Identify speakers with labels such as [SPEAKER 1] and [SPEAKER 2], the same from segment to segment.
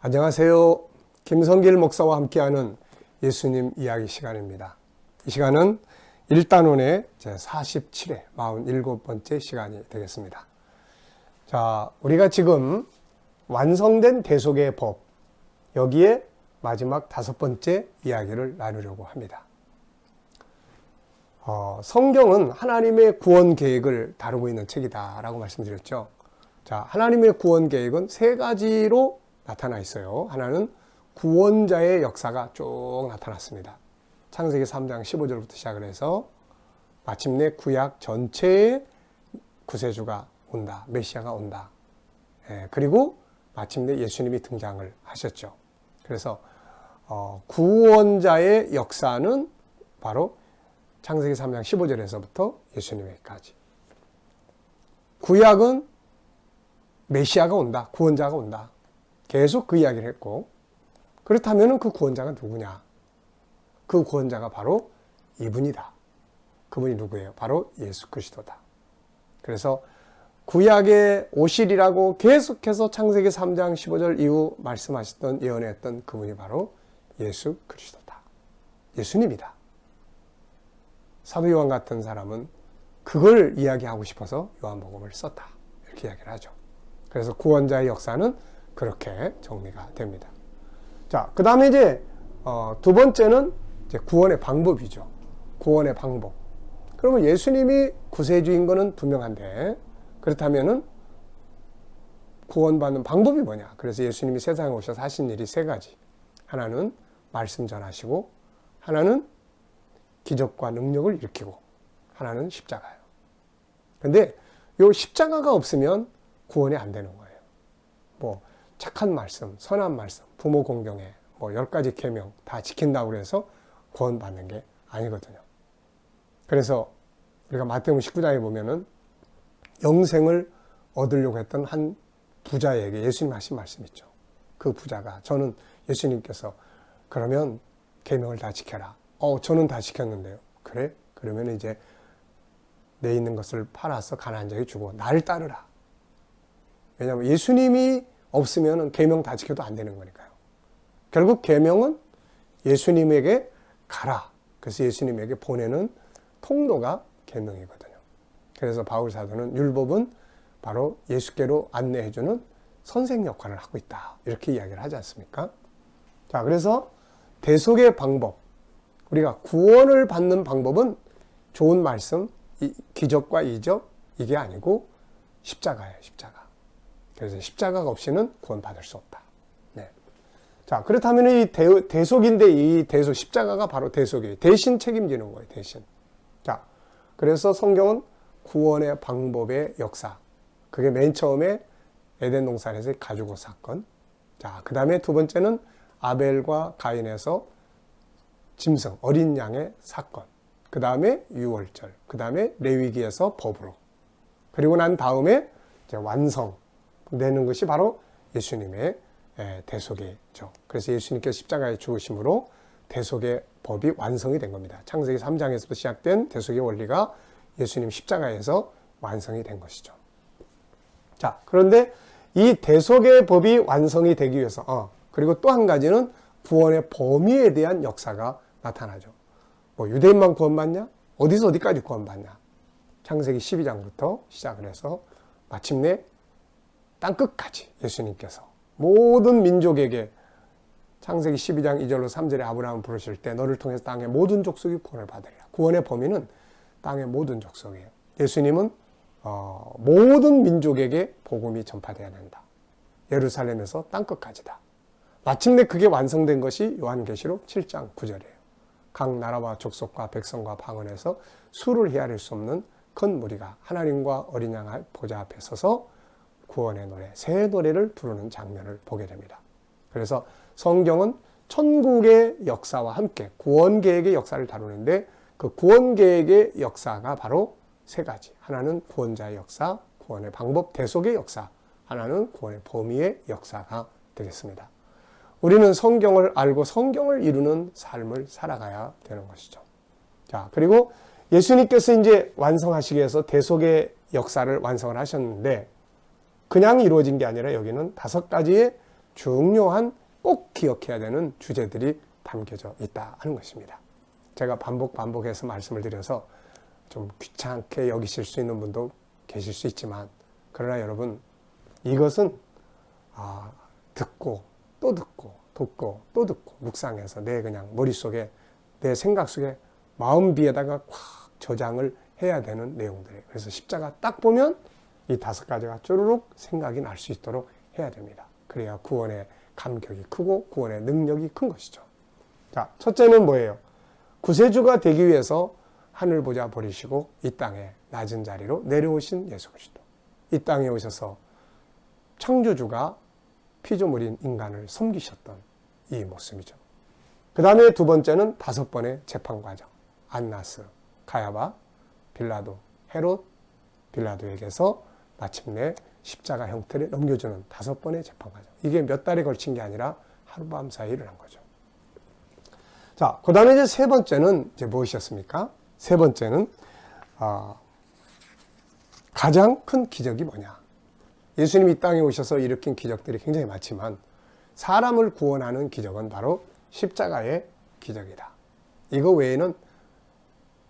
[SPEAKER 1] 안녕하세요. 김성길 목사와 함께하는 예수님 이야기 시간입니다. 이 시간은 1단원의 제47회 47번째 시간이 되겠습니다. 자, 우리가 지금 완성된 대속의 법, 여기에 마지막 5번째 이야기를 나누려고 합니다. 성경은 하나님의 구원 계획을 다루고 있는 책이다라고 말씀드렸죠. 자, 하나님의 구원 계획은 3가지로 나타나 있어요. 하나는 구원자의 역사가 쭉 나타났습니다. 창세기 3장 15절부터 시작을 해서 마침내 구약 전체에 구세주가 온다. 메시아가 온다. 그리고 마침내 예수님이 등장을 하셨죠. 그래서 구원자의 역사는 바로 창세기 3장 15절에서부터 예수님에게까지. 구약은 메시아가 온다. 구원자가 온다. 계속 그 이야기를 했고, 그렇다면 그 구원자가 누구냐? 그 구원자가 바로 이분이다. 그분이 누구예요? 바로 예수 그리스도다. 그래서 구약에 오실이라고 계속해서 창세기 3장 15절 이후 말씀하셨던, 예언했던 그분이 바로 예수 그리스도다. 예수님이다. 사도 요한 같은 사람은 그걸 이야기하고 싶어서 요한복음을 썼다. 이렇게 이야기를 하죠. 그래서 구원자의 역사는 그렇게 정리가 됩니다. 자, 그 다음에 이제 두 번째는 이제 구원의 방법이죠. 구원의 방법. 그러면 예수님이 구세주인 것은 분명한데, 그렇다면은 구원받는 방법이 뭐냐? 그래서 예수님이 세상에 오셔서 하신 일이 3가지. 하나는 말씀 전하시고, 하나는 기적과 능력을 일으키고, 하나는 십자가예요. 근데 이 십자가가 없으면 구원이 안 되는 거예요. 뭐 착한 말씀, 선한 말씀, 부모 공경에 10가지 계명 다 지킨다고 해서 구원받는 게 아니거든요. 그래서 우리가 마태복음 19장에 보면은 영생을 얻으려고 했던 한 부자에게 예수님 하신 말씀 있죠. 그 부자가, 저는 예수님께서 그러면 계명을 다 지켜라. 저는 다 지켰는데요. 그래? 그러면 이제 내 있는 것을 팔아서 가난한 자에게 주고 날 따르라. 왜냐하면 예수님이 없으면 계명 다 지켜도 안 되는 거니까요. 결국 계명은 예수님에게 가라. 그래서 예수님에게 보내는 통로가 계명이거든요. 그래서 바울 사도는 율법은 바로 예수께로 안내해주는 선생 역할을 하고 있다. 이렇게 이야기를 하지 않습니까? 자, 그래서 대속의 방법, 우리가 구원을 받는 방법은 좋은 말씀, 기적과 이적, 이게 아니고 십자가예요. 십자가. 그래서 십자가가 없이는 구원받을 수 없다. 네. 자, 그렇다면 이 대속인데, 이 대속, 십자가가 바로 대속이에요. 대신 책임지는 거예요. 대신. 자, 그래서 성경은 구원의 방법의 역사, 그게 맨 처음에 에덴 동산에서의 가죽옷 사건. 자, 그 다음에 두 번째는 아벨과 가인에서 짐승, 어린 양의 사건. 그 다음에 유월절. 그 다음에 레위기에서 법으로. 그리고 난 다음에 이제 완성 내는 것이 바로 예수님의 대속이죠. 그래서 예수님께서 십자가에 죽으심으로 대속의 법이 완성이 된 겁니다. 창세기 3장에서부터 시작된 대속의 원리가 예수님 십자가에서 완성이 된 것이죠. 자, 그런데 이 대속의 법이 완성이 되기 위해서 그리고 또 한 가지는 구원의 범위에 대한 역사가 나타나죠. 뭐 유대인만 구원받냐? 어디서 어디까지 구원받냐? 창세기 12장부터 시작을 해서 마침내 땅끝까지 예수님께서 모든 민족에게 창세기 12장 2절로 3절에 아브라함을 부르실 때 너를 통해서 땅의 모든 족속이 구원을 받으리라. 구원의 범위는 땅의 모든 족속이에요. 예수님은 모든 민족에게 복음이 전파되어야 된다. 예루살렘에서 땅끝까지다. 마침내 그게 완성된 것이 요한계시록 7장 9절이에요. 각 나라와 족속과 백성과 방언에서 수를 헤아릴 수 없는 큰 무리가 하나님과 어린 양 보좌 앞에 서서 구원의 노래, 새 노래를 부르는 장면을 보게 됩니다. 그래서 성경은 천국의 역사와 함께 구원 계획의 역사를 다루는데, 그 구원 계획의 역사가 바로 3가지. 하나는 구원자의 역사, 구원의 방법, 대속의 역사. 하나는 구원의 범위의 역사가 되겠습니다. 우리는 성경을 알고 성경을 이루는 삶을 살아가야 되는 것이죠. 자, 그리고 예수님께서 이제 완성하시기 위해서 대속의 역사를 완성을 하셨는데, 그냥 이루어진 게 아니라 여기는 5가지의 중요한 꼭 기억해야 되는 주제들이 담겨져 있다 하는 것입니다. 제가 반복해서 말씀을 드려서 좀 귀찮게 여기실 수 있는 분도 계실 수 있지만, 그러나 여러분, 이것은 듣고 또 듣고 또 듣고 묵상해서 내 그냥 머릿속에, 내 생각 속에, 마음비에다가 꽉 저장을 해야 되는 내용들이에요. 그래서 십자가 딱 보면 이 5가지가 쪼르륵 생각이 날 수 있도록 해야 됩니다. 그래야 구원의 감격이 크고 구원의 능력이 큰 것이죠. 자, 첫째는 뭐예요? 구세주가 되기 위해서 하늘 보좌 버리시고 이 땅에 낮은 자리로 내려오신 예수 그리스도. 이 땅에 오셔서 창조주가 피조물인 인간을 섬기셨던 이 모습이죠. 그 다음에 두 번째는 5번의 재판 과정. 안나스, 가야바, 빌라도, 헤롯, 빌라도에게서 마침내 십자가 형태를 넘겨주는 5번의 재판 과정. 이게 몇 달에 걸친 게 아니라 하룻밤 사이에 일어난 거죠. 자, 그 다음에 이제 세 번째는 이제 무엇이었습니까? 세 번째는, 가장 큰 기적이 뭐냐? 예수님이 이 땅에 오셔서 일으킨 기적들이 굉장히 많지만, 사람을 구원하는 기적은 바로 십자가의 기적이다. 이거 외에는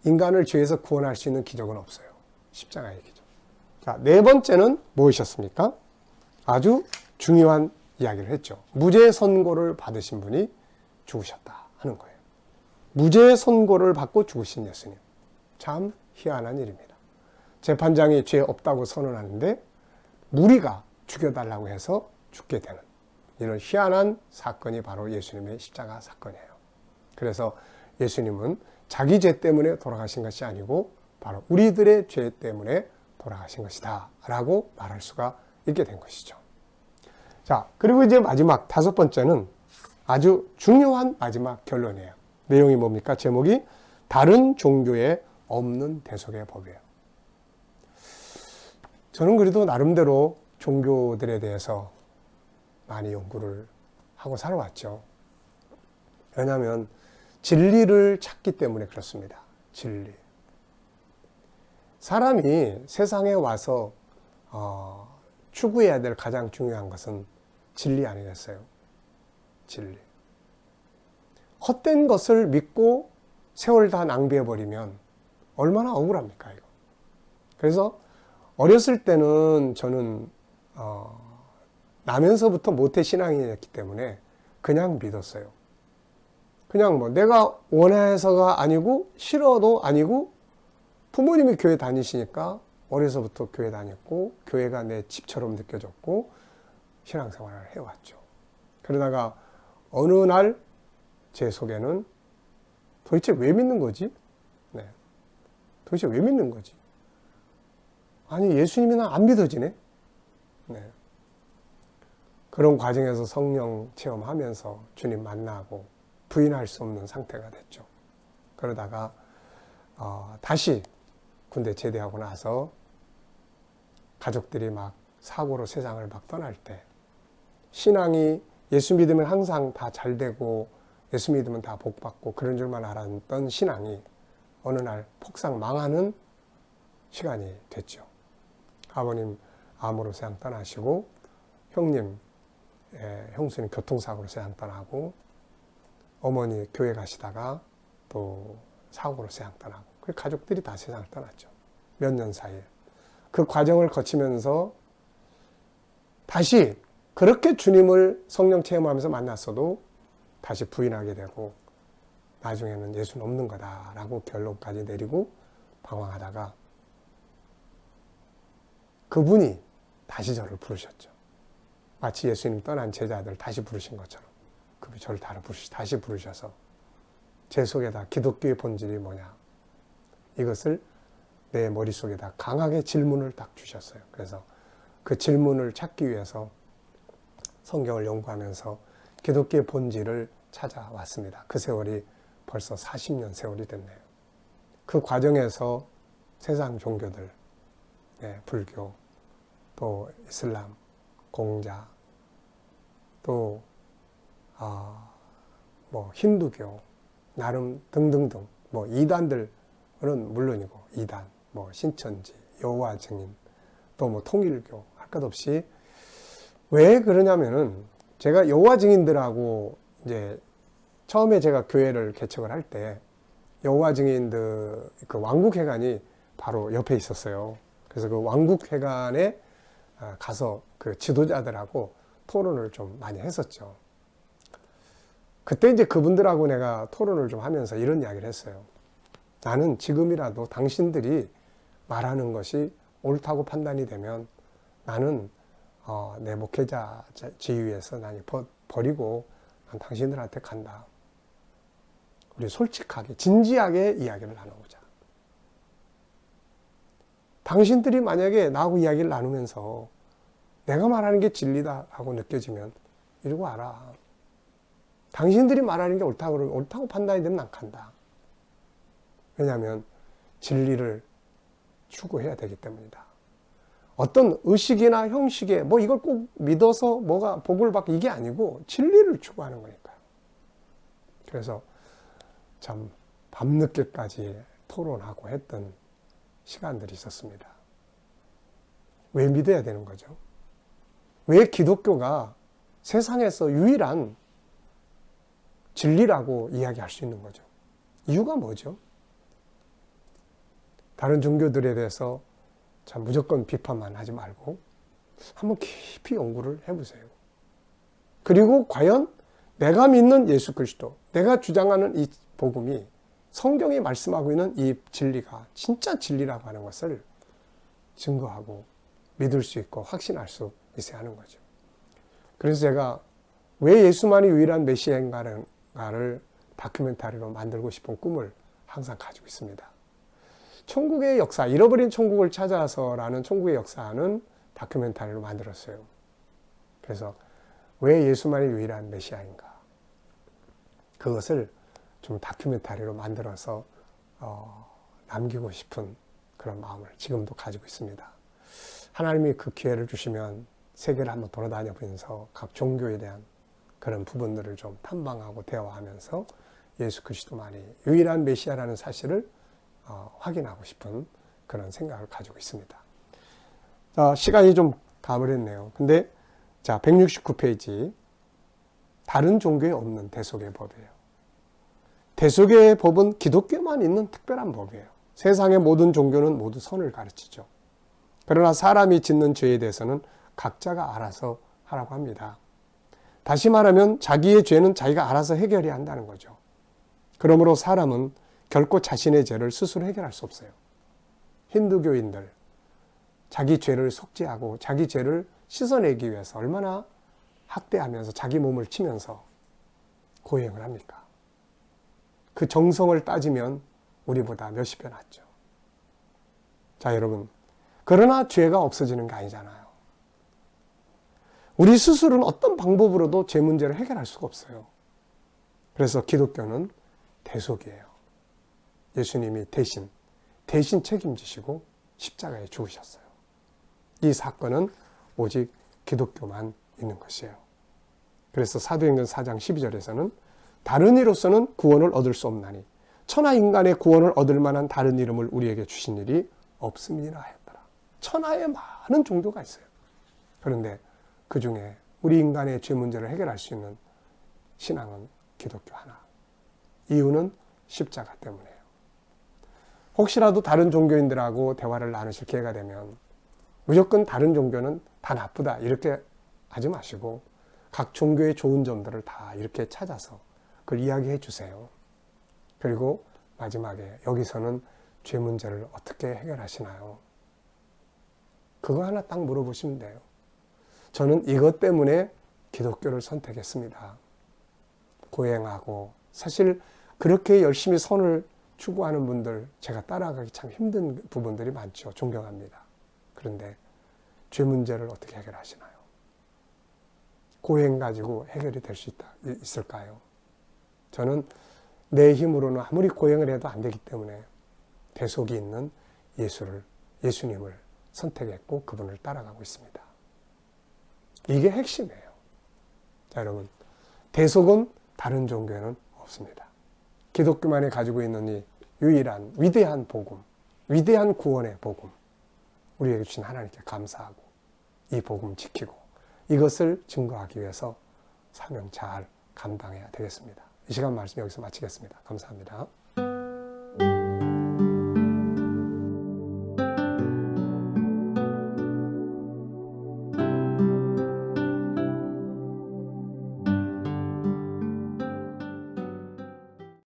[SPEAKER 1] 인간을 죄에서 구원할 수 있는 기적은 없어요. 십자가의 기적. 자, 네 번째는 무엇이었습니까? 아주 중요한 이야기를 했죠. 무죄 선고를 받으신 분이 죽으셨다 하는 거예요. 무죄 선고를 받고 죽으신 예수님. 참 희한한 일입니다. 재판장이 죄 없다고 선언하는데 무리가 죽여달라고 해서 죽게 되는 이런 희한한 사건이 바로 예수님의 십자가 사건이에요. 그래서 예수님은 자기 죄 때문에 돌아가신 것이 아니고 바로 우리들의 죄 때문에 돌아가신 것이다 라고 말할 수가 있게 된 것이죠. 자, 그리고 이제 마지막 5번째는 아주 중요한 마지막 결론이에요. 내용이 뭡니까? 제목이 다른 종교에 없는 대속의 법이에요. 저는 그래도 나름대로 종교들에 대해서 많이 연구를 하고 살아왔죠. 왜냐하면 진리를 찾기 때문에 그렇습니다. 진리. 사람이 세상에 와서 추구해야 될 가장 중요한 것은 진리 아니겠어요? 진리. 헛된 것을 믿고 세월 다 낭비해버리면 얼마나 억울합니까, 이거. 그래서 어렸을 때는 저는 나면서부터 모태신앙이었기 때문에 그냥 믿었어요. 그냥 뭐 내가 원해서가 아니고 싫어도 아니고 부모님이 교회 다니시니까 어려서부터 교회 다녔고 교회가 내 집처럼 느껴졌고 신앙생활을 해왔죠. 그러다가 어느 날 제 속에는 도대체 왜 믿는 거지? 네. 도대체 왜 믿는 거지? 아니 예수님이 나 안 믿어지네? 네. 그런 과정에서 성령 체험하면서 주님 만나고 부인할 수 없는 상태가 됐죠. 그러다가 다시 군대 제대하고 나서 가족들이 막 사고로 세상을 막 떠날 때 신앙이 예수 믿으면 항상 다 잘 되고 예수 믿으면 다 복 받고 그런 줄만 알았던 신앙이 어느 날 폭삭 망하는 시간이 됐죠. 아버님 암으로 세상 떠나시고 형님, 형수님 교통사고로 세상 떠나고 어머니 교회 가시다가 또 사고로 세상 떠나고 그 가족들이 다 세상을 떠났죠. 몇 년 사이에. 그 과정을 거치면서 다시 그렇게 주님을 성령 체험하면서 만났어도 다시 부인하게 되고 나중에는 예수는 없는 거다라고 결론까지 내리고 방황하다가 그분이 다시 저를 부르셨죠. 마치 예수님 떠난 제자들 다시 부르신 것처럼 그분이 저를 다시 부르셔서 제 속에다 기독교의 본질이 뭐냐 이것을 내 머릿속에다 강하게 질문을 딱 주셨어요. 그래서 그 질문을 찾기 위해서 성경을 연구하면서 기독교의 본질을 찾아왔습니다. 그 세월이 벌써 40년 세월이 됐네요. 그 과정에서 세상 종교들, 불교, 또 이슬람, 공자, 또 뭐 힌두교, 나름 등등등 뭐 이단들은 물론이고 이단, 뭐 신천지, 여호와 증인, 또 뭐 통일교 할 것 없이 왜 그러냐면은 제가 여호와 증인들하고 이제 처음에 제가 교회를 개척을 할 때 여호와 증인들 그 왕국회관이 바로 옆에 있었어요. 그래서 그 왕국회관에 가서 그 지도자들하고 토론을 좀 많이 했었죠. 그때 이제 그분들하고 내가 토론을 좀 하면서 이런 이야기를 했어요. 나는 지금이라도 당신들이 말하는 것이 옳다고 판단이 되면 나는 내 목회자 지위에서 난 버리고 난 당신들한테 간다. 우리 솔직하게 진지하게 이야기를 나누자. 당신들이 만약에 나하고 이야기를 나누면서 내가 말하는 게 진리다라고 느껴지면 이러고 와라. 당신들이 말하는 게 옳다고 판단이 되면 난 간다. 왜냐하면 진리를 추구해야 되기 때문이다. 어떤 의식이나 형식에 뭐 이걸 꼭 믿어서 뭐가 복을 받고 이게 아니고 진리를 추구하는 거니까요. 그래서 참 밤늦게까지 토론하고 했던 시간들이 있었습니다. 왜 믿어야 되는 거죠? 왜 기독교가 세상에서 유일한 진리라고 이야기할 수 있는 거죠? 이유가 뭐죠? 다른 종교들에 대해서 참 무조건 비판만 하지 말고 한번 깊이 연구를 해보세요. 그리고 과연 내가 믿는 예수 그리스도, 내가 주장하는 이 복음이 성경이 말씀하고 있는 이 진리가 진짜 진리라고 하는 것을 증거하고 믿을 수 있고 확신할 수 있어야 하는 거죠. 그래서 제가 왜 예수만이 유일한 메시아인가를 다큐멘터리로 만들고 싶은 꿈을 항상 가지고 있습니다. 천국의 역사, 잃어버린 천국을 찾아서라는 천국의 역사는 다큐멘터리로 만들었어요. 그래서 왜 예수만이 유일한 메시아인가? 그것을 좀 다큐멘터리로 만들어서 남기고 싶은 그런 마음을 지금도 가지고 있습니다. 하나님이 그 기회를 주시면 세계를 한번 돌아다녀 보면서 각 종교에 대한 그런 부분들을 좀 탐방하고 대화하면서 예수 그리스도만이 유일한 메시아라는 사실을 확인하고 싶은 그런 생각을 가지고 있습니다. 시간이 좀 가버렸네요. 근데 자, 169페이지. 다른 종교에 없는 대속의 법이에요. 대속의 법은 기독교만 있는 특별한 법이에요. 세상의 모든 종교는 모두 선을 가르치죠. 그러나 사람이 짓는 죄에 대해서는 각자가 알아서 하라고 합니다. 다시 말하면 자기의 죄는 자기가 알아서 해결해야 한다는 거죠. 그러므로 사람은 결코 자신의 죄를 스스로 해결할 수 없어요. 힌두교인들, 자기 죄를 속죄하고 자기 죄를 씻어내기 위해서 얼마나 학대하면서 자기 몸을 치면서 고행을 합니까? 그 정성을 따지면 우리보다 몇십 배 낫죠. 자, 여러분. 그러나 죄가 없어지는 게 아니잖아요. 우리 스스로는 어떤 방법으로도 죄 문제를 해결할 수가 없어요. 그래서 기독교는 대속이에요. 예수님이 대신 책임지시고 십자가에 죽으셨어요. 이 사건은 오직 기독교만 있는 것이에요. 그래서 사도행전 4장 12절에서는 다른 이로서는 구원을 얻을 수 없나니 천하 인간의 구원을 얻을 만한 다른 이름을 우리에게 주신 일이 없음이라 하였더라. 천하에 많은 종교가 있어요. 그런데 그 중에 우리 인간의 죄 문제를 해결할 수 있는 신앙은 기독교 하나. 이유는 십자가 때문이에요. 혹시라도 다른 종교인들하고 대화를 나누실 기회가 되면 무조건 다른 종교는 다 나쁘다 이렇게 하지 마시고 각 종교의 좋은 점들을 다 이렇게 찾아서 그걸 이야기해 주세요. 그리고 마지막에 여기서는 죄 문제를 어떻게 해결하시나요? 그거 하나 딱 물어보시면 돼요. 저는 이것 때문에 기독교를 선택했습니다. 고행하고 사실 그렇게 열심히 선을 추구하는 분들 제가 따라가기 참 힘든 부분들이 많죠. 존경합니다. 그런데 죄 문제를 어떻게 해결하시나요? 고행 가지고 해결이 될 수 있을까요? 저는 내 힘으로는 아무리 고행을 해도 안 되기 때문에 대속이 있는 예수님을 선택했고 그분을 따라가고 있습니다. 이게 핵심이에요. 자, 여러분, 대속은 다른 종교에는 없습니다. 기독교만이 가지고 있는 이 유일한 위대한 복음, 위대한 구원의 복음, 우리에게 주신 하나님께 감사하고 이 복음 지키고 이것을 증거하기 위해서 사명 잘 감당해야 되겠습니다. 이 시간 말씀 여기서 마치겠습니다. 감사합니다.